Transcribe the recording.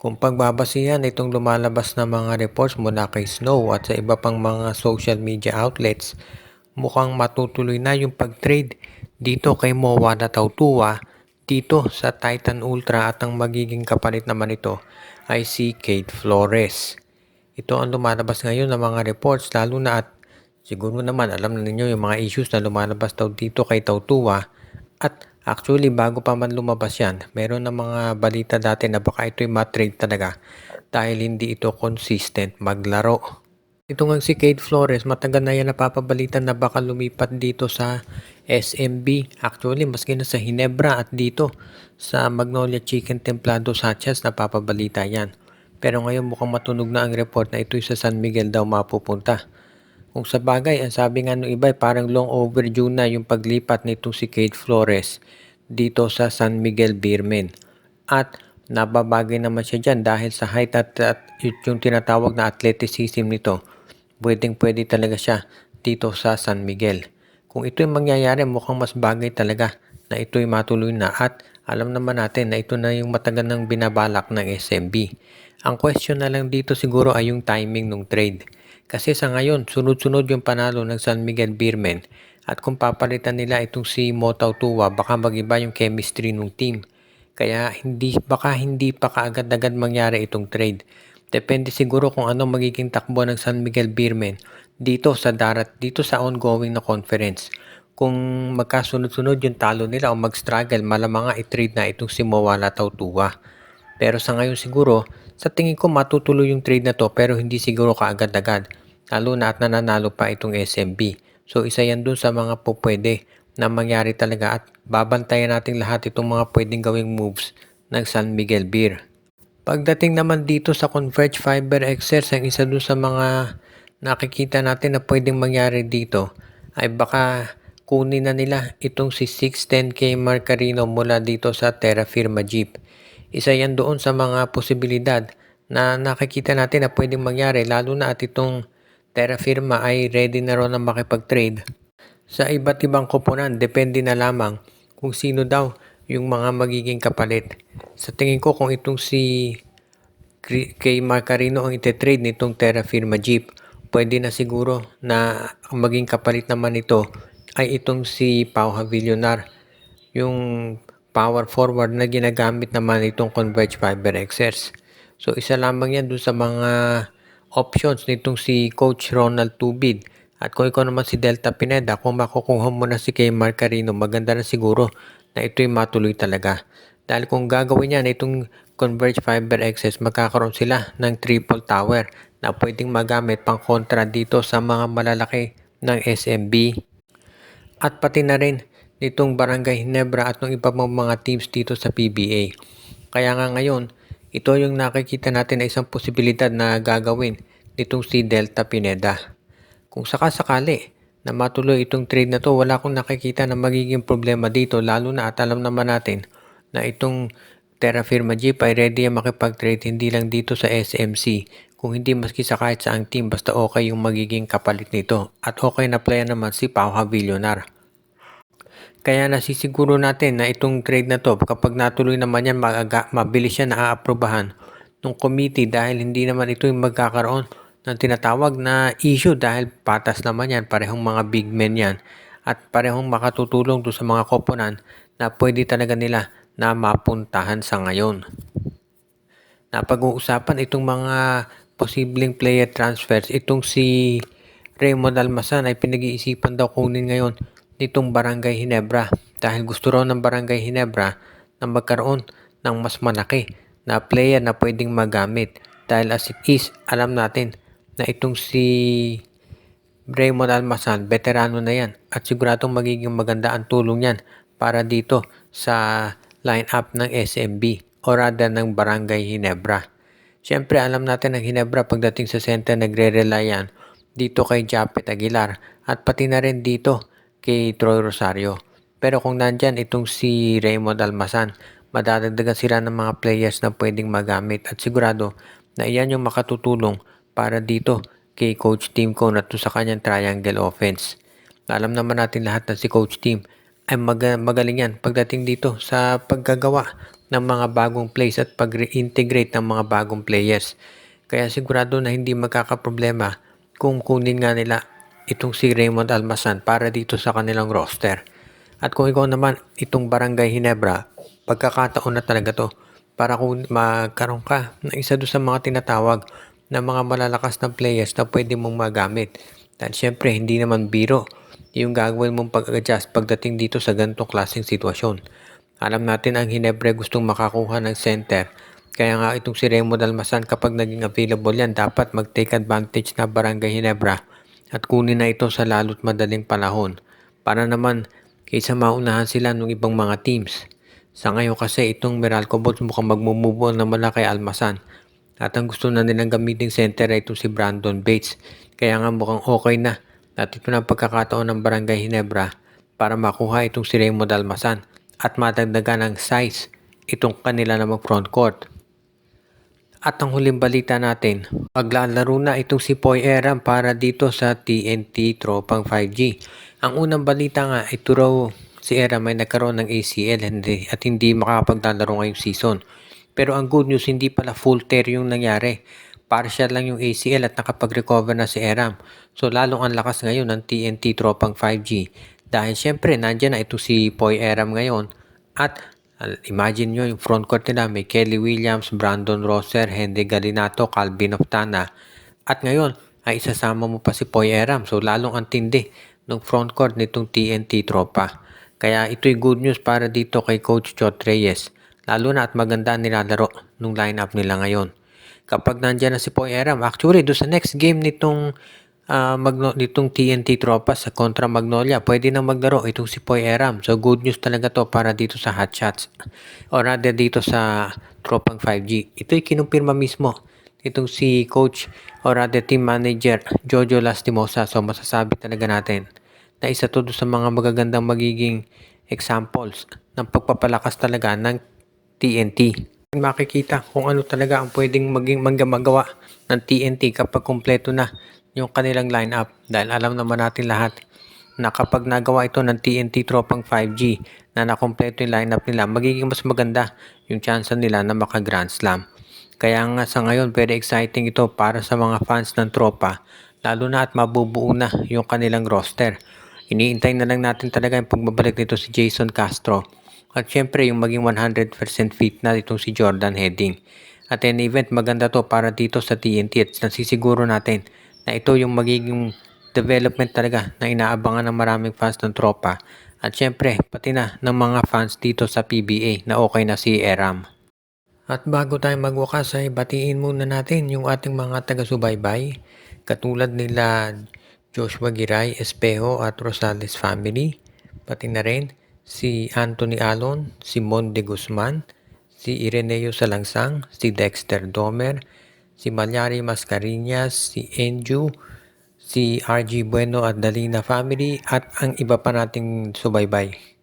Kung pagbabasihan itong lumalabas na mga reports mula kay Snow at sa iba pang mga social media outlets, mukhang matutuloy na yung pag-trade dito kay Mowa na Tautua dito sa Titan Ultra at ang magiging kapalit naman ito ay si Kate Flores. Ito ang lumalabas ngayon ng mga reports lalo na at siguro naman alam na ninyo yung mga issues na lumalabas daw dito kay Tautua at actually bago pa man lumabas yan, meron na mga balita dati na baka ito'y matrade talaga dahil hindi ito consistent maglaro. Ito nga si Kate Flores, matagal na yan napapabalitan na baka lumipat dito sa SMB. Actually, maski na sa Hinebra at dito sa Magnolia Chicken Templado Sachas napapabalita yan. Pero ngayon mukhang matunog na ang report na ito'y sa San Miguel daw mapupunta. Kung sa bagay, ang sabi nga nung iba ay parang long overdue na yung paglipat nito si Kate Flores dito sa San Miguel Beermen. At nababagay naman siya dyan dahil sa height at yung tinatawag na athleticism nito. Pwedeng-pwede talaga siya dito sa San Miguel. Kung ito'y mangyayari, mukhang mas bagay talaga na ito'y matuloy na at alam naman natin na ito na yung matagal ng binabalak ng SMB. Ang question na lang dito siguro ay yung timing ng trade. Kasi sa ngayon, sunod-sunod yung panalo ng San Miguel Beermen at kung papalitan nila itong si Motaw Tuwa, baka mag-iba yung chemistry ng team. Kaya baka hindi pa kaagad-agad mangyari itong trade. Depende siguro kung ano magiging takbo ng San Miguel Beermen dito sa ongoing na conference. Kung magkasunod-sunod yung talo nila o mag-struggle, malamang i-trade na itong si Mowala Tautua. Pero sa ngayon siguro, sa tingin ko matutuloy yung trade na to pero hindi siguro kaagad-agad. Lalo na at nananalo pa itong SMB. So isa yan dun sa mga pupwede na mangyari talaga at babantayan natin lahat itong mga pwedeng gawing moves ng San Miguel Beer. Pagdating naman dito sa Converge Fiber XS, ang isa dun sa mga nakikita natin na pwedeng mangyari dito ay baka kunin na nila itong si 610K Marcarino mula dito sa Terra Firma Jeep. Isa yan doon sa mga posibilidad na nakikita natin na pwedeng mangyari lalo na at itong Terra Firma ay ready na raw na makipag-trade sa iba't ibang koponan. Depende na lamang kung sino daw yung mga magiging kapalit. Sa tingin ko kung itong si kay Marcarino ang ite-trade nitong Terra Firma Jeep, pwede na siguro na ang maging kapalit naman ito ay itong si Pau Havillonar, yung power forward na ginagamit naman itong Converge Fiber XS. So isa lamang yan dun sa mga options nitong si Coach Ronald Tubid. At kung ikaw naman si Delta Pineda, kung makukuha mo na si kay Marcarino, maganda na siguro na ito'y matuloy talaga. Dahil kung gagawin yan itong Converge Fiber XS, magkakaroon sila ng triple tower na pwedeng magamit pang kontra dito sa mga malalaki ng SMB at pati na rin nitong Barangay Hinebra at ng iba pang mga teams dito sa PBA. Kaya nga ngayon, ito yung nakikita natin na isang posibilidad na gagawin nitong si Delta Pineda. Kung sakasakali na matuloy itong trade na to, wala akong nakikita na magiging problema dito lalo na at alam naman natin na itong Terra Firma Jeep ay ready ang makipag-trade hindi lang dito sa SMC kung hindi maski sa kahit saang team basta okay yung magiging kapalit nito at okay na player naman si Pau Havillonar. Kaya nasisiguro natin na itong trade na to kapag natuloy naman yan mabilis yan na aaprobahan ng committee dahil hindi naman ito yung magkakaroon ng tinatawag na issue dahil patas naman yan, parehong mga big men yan at parehong makatutulong doon sa mga koponan na pwede talaga nila na mapuntahan sa ngayon. Napag-uusapan itong mga posibleng player transfers. Itong si Raymond Almasan ay pinag-iisipan daw kunin ngayon nitong Barangay Hinebra dahil gusto raw ng Barangay Hinebra na magkaroon ng mas malaki na player na pwedeng magamit dahil as it is, alam natin na itong si Raymond Almasan, veterano na yan at siguradong magiging maganda ang tulong yan para dito sa line-up ng SMB o rather ng Barangay Hinebra. Siyempre alam natin ang Hinebra pagdating sa center nagre-rely yan dito kay Japet Aguilar at pati na rin dito kay Troy Rosario. Pero kung nandyan itong si Raymond Almasan, madadagdagan sila ng mga players na pwedeng magamit at sigurado na iyan yung makatutulong para dito kay Coach Tim Cone at sa kanyang triangle offense. Alam naman natin lahat na si Coach Tim ay magaling yan pagdating dito sa paggagawa ng mga bagong plays at pag-reintegrate ng mga bagong players. Kaya sigurado na hindi magkakaproblema kung kunin nga nila itong si Raymond Almasan para dito sa kanilang roster. At kung ikaw naman, itong Barangay Ginebra, pagkakataon na talaga to para kung magkaroon ka ng isa doon sa mga tinatawag na mga malalakas na players na pwede mong magamit. At syempre, hindi naman biro yung gagawin mong pag-adjust pagdating dito sa ganitong klaseng sitwasyon. Alam natin ang Ginebra gustong makakuha ng center. Kaya nga itong si Remo Dalmasan kapag naging available yan, dapat mag-take advantage na Barangay Ginebra at kunin na ito sa lalo't madaling panahon. Para naman kaysa maunahan sila ng ibang mga teams. Sa ngayon kasi itong Meralco Bolts mukhang magmumove on naman na kay Almasan. At ang gusto na nilang gamiting center ay itong si Brandon Bates. Kaya nga mukhang okay na. At ito na ang pagkakataon ng Barangay Ginebra para makuha itong si Raymond Almasan at madagdagan ng size itong kanila namang front court. At ang huling balita natin, maglalaro na itong si Poy Eram para dito sa TNT Tropang 5G. Ang unang balita nga, ito raw si Eram ay nagkaroon ng ACL at hindi makakapaglalaro ngayong season. Pero ang good news, hindi pala full tear yung nangyari. Partial lang yung ACL at nakapag-recover na si Eram. So lalong ang lakas ngayon ng TNT Tropang 5G. Dahil syempre nandiyan na ito si Poy Eram ngayon at imagine nyo yung front court nila, may Kelly Williams, Brandon Rosser, Henry Galinato, Calvin Oftana. At ngayon ay isasama mo pa si Poy Eram. So lalong ang tindi ng front court nitong TNT Tropa. Kaya ito'y good news para dito kay Coach Chot Reyes. Lalo na at maganda nilalaro nung lineup nila ngayon. Kapag nandyan na si Poy Eram, actually doon sa next game nitong TNT Tropa sa kontra Magnolia, pwede nang maglaro itong si Poy Eram. So good news talaga to para dito sa Hot Shots o rather dito sa Tropang 5G. Ito'y kinumpirma mismo itong si coach o rather team manager Jojo Lastimosa. So masasabi talaga natin na isa to sa mga magagandang magiging examples ng pagpapalakas talaga ng TNT. Makikita kung ano talaga ang pwedeng maging magawa ng TNT kapag kumpleto na yung kanilang lineup. Dahil alam naman natin lahat na kapag nagawa ito ng TNT Tropang 5G na nakompleto yung lineup nila, magiging mas maganda yung chance nila na maka Grand Slam. Kaya nga sa ngayon, very exciting ito para sa mga fans ng Tropa, lalo na at mabubuo na yung kanilang roster. Iniintay na lang natin talaga yung pagbabalik nito si Jason Castro. At syempre yung maging 100% fit na itong si Jordan Heading. At any event, maganda to para dito sa TNT at nasisiguro natin na ito yung magiging development talaga na inaabangan ng maraming fans ng Tropa. At syempre, pati na ng mga fans dito sa PBA na okay na si Eram. At bago tayo magwakas ay batiin muna natin yung ating mga taga-subaybay. Katulad nila Joshua Giray, Espejo at Rosales family. Pati na rin si Anthony Alon, si Mon de Guzman, si Ireneo Salangsang, si Dexter Domer, si Malyari Mascareñas, si Enju, si RG Bueno at Dalina family at ang iba pa nating subaybay.